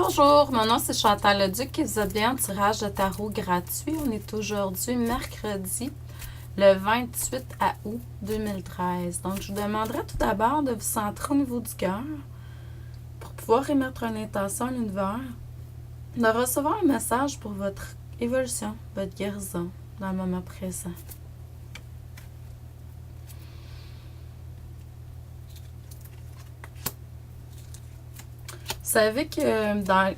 Bonjour, mon nom c'est Chantal Leduc et vous êtes bien en tirage de tarot gratuit. On est aujourd'hui mercredi le 28 août 2013. Donc, je vous demanderai tout d'abord de vous centrer au niveau du cœur pour pouvoir émettre une intention à l'univers, de recevoir un message pour votre évolution, votre guérison dans le moment présent. Vous savez que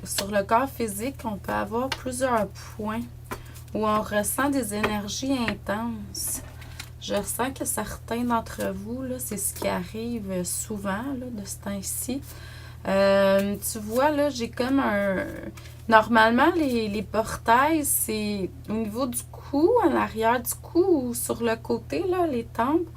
sur le corps physique, on peut avoir plusieurs points où on ressent des énergies intenses. Je ressens que certains d'entre vous, là, c'est ce qui arrive souvent là, de ce temps-ci. Tu vois, là, j'ai comme un... Normalement, les portails, c'est au niveau du cou, en arrière du cou ou sur le côté, là, les tempes.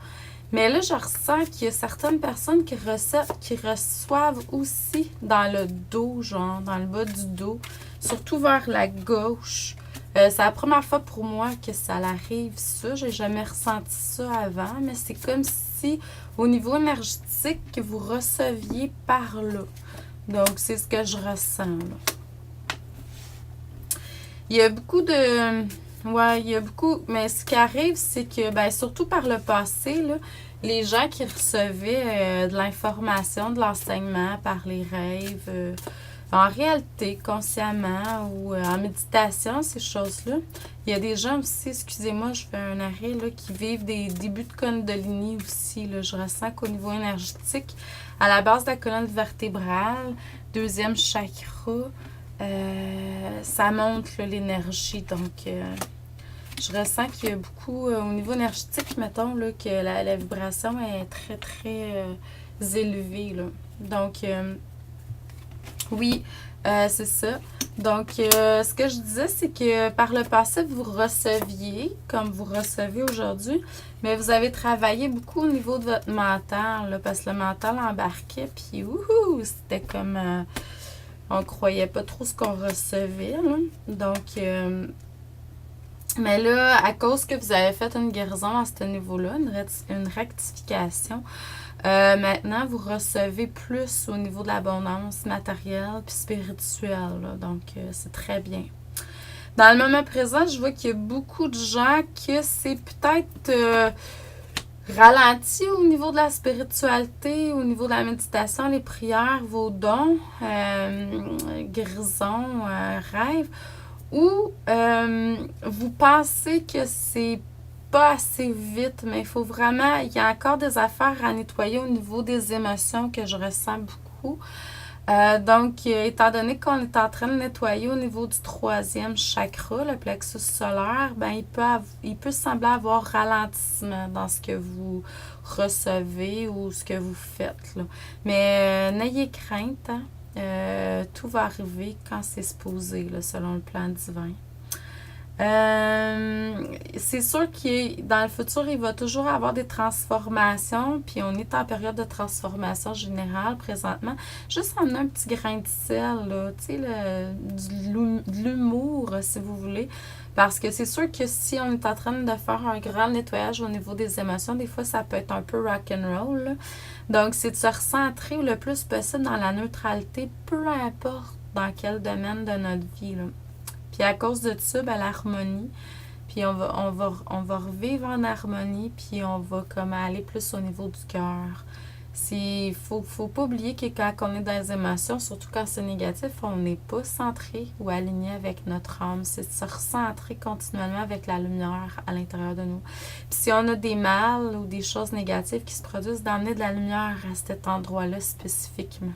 Mais là, je ressens qu'il y a certaines personnes qui reçoivent aussi dans le dos, genre dans le bas du dos, surtout vers la gauche. C'est la première fois pour moi que ça arrive, ça. J'ai jamais ressenti ça avant, mais c'est comme si, au niveau énergétique, que vous receviez par là. Donc, c'est ce que je ressens, là. Il y a beaucoup de... Ouais, il y a beaucoup... Mais ce qui arrive, c'est que, ben, surtout par le passé, là, les gens qui recevaient de l'information, de l'enseignement par les rêves, en réalité, consciemment ou en méditation, ces choses-là. Il y a des gens aussi, excusez-moi, je fais un arrêt, là, qui vivent des débuts de Kundalini aussi. Là. Je ressens qu'au niveau énergétique, à la base de la colonne vertébrale, deuxième chakra, ça monte l'énergie. Donc, je ressens qu'il y a beaucoup, au niveau énergétique, mettons, là, que la vibration est très, très élevée. Là. Donc, oui, c'est ça. Donc, ce que je disais, c'est que par le passé, vous receviez, comme vous recevez aujourd'hui, mais vous avez travaillé beaucoup au niveau de votre mental, là, parce que le mental embarquait, puis wouhou, c'était comme... on croyait pas trop ce qu'on recevait. Là. Donc, mais là, à cause que vous avez fait une guérison à ce niveau-là, une rectification, maintenant, vous recevez plus au niveau de l'abondance matérielle puis spirituelle. Là. Donc, c'est très bien. Dans le moment présent, je vois qu'il y a beaucoup de gens que c'est peut-être ralenti au niveau de la spiritualité, au niveau de la méditation, les prières, vos dons, guérisons, rêves, ou vous pensez que c'est pas assez vite, mais il faut vraiment, il y a encore des affaires à nettoyer au niveau des émotions que je ressens beaucoup. Donc, étant donné qu'on est en train de nettoyer au niveau du troisième chakra, le plexus solaire, ben il peut sembler avoir ralentissement dans ce que vous recevez ou ce que vous faites. Là. Mais n'ayez crainte, hein? Tout va arriver quand c'est supposé, là, selon le plan divin. C'est sûr que dans le futur, il va toujours avoir des transformations, puis on est en période de transformation générale présentement. Juste emmener un petit grain de sel, là, tu sais, de l'humour, si vous voulez. Parce que c'est sûr que si on est en train de faire un grand nettoyage au niveau des émotions, des fois, ça peut être un peu rock'n'roll, là. Donc, c'est de se recentrer le plus possible dans la neutralité, peu importe dans quel domaine de notre vie, là. Puis à cause de ça, ben, l'harmonie, puis on va revivre en harmonie, puis on va comme aller plus au niveau du cœur. Faut pas oublier que quand on est dans les émotions, surtout quand c'est négatif, on n'est pas centré ou aligné avec notre âme. C'est de se recentrer continuellement avec la lumière à l'intérieur de nous. Puis si on a des mal ou des choses négatives qui se produisent, d'emmener de la lumière à cet endroit-là spécifiquement.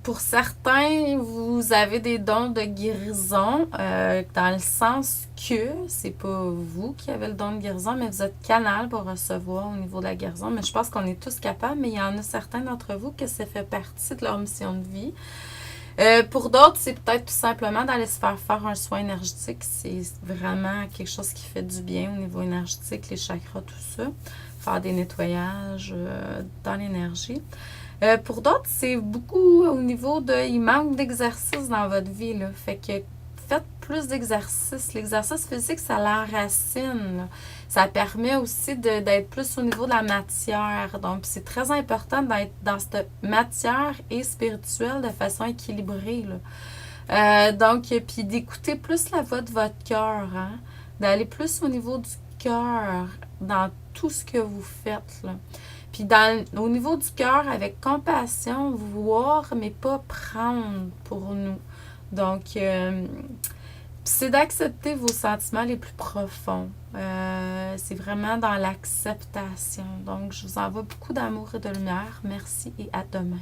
Pour certains, vous avez des dons de guérison, dans le sens que c'est pas vous qui avez le don de guérison, mais vous êtes canal pour recevoir au niveau de la guérison. Mais je pense qu'on est tous capables, mais il y en a certains d'entre vous que ça fait partie de leur mission de vie. Pour d'autres, c'est peut-être tout simplement d'aller se faire un soin énergétique. C'est vraiment quelque chose qui fait du bien au niveau énergétique, les chakras, tout ça. Faire des nettoyages dans l'énergie. Pour d'autres, c'est beaucoup au niveau de... Il manque d'exercice dans votre vie, là. Fait que faites plus d'exercices. L'exercice physique, ça l'enracine, là. Ça permet aussi d'être plus au niveau de la matière. Donc, c'est très important d'être dans cette matière et spirituelle de façon équilibrée, là. Donc, puis d'écouter plus la voix de votre cœur, hein? D'aller plus au niveau du cœur dans tout ce que vous faites, là. Puis au niveau du cœur, avec compassion, voir, mais pas prendre pour nous. Donc, c'est d'accepter vos sentiments les plus profonds. C'est vraiment dans l'acceptation. Donc, je vous envoie beaucoup d'amour et de lumière. Merci et à demain.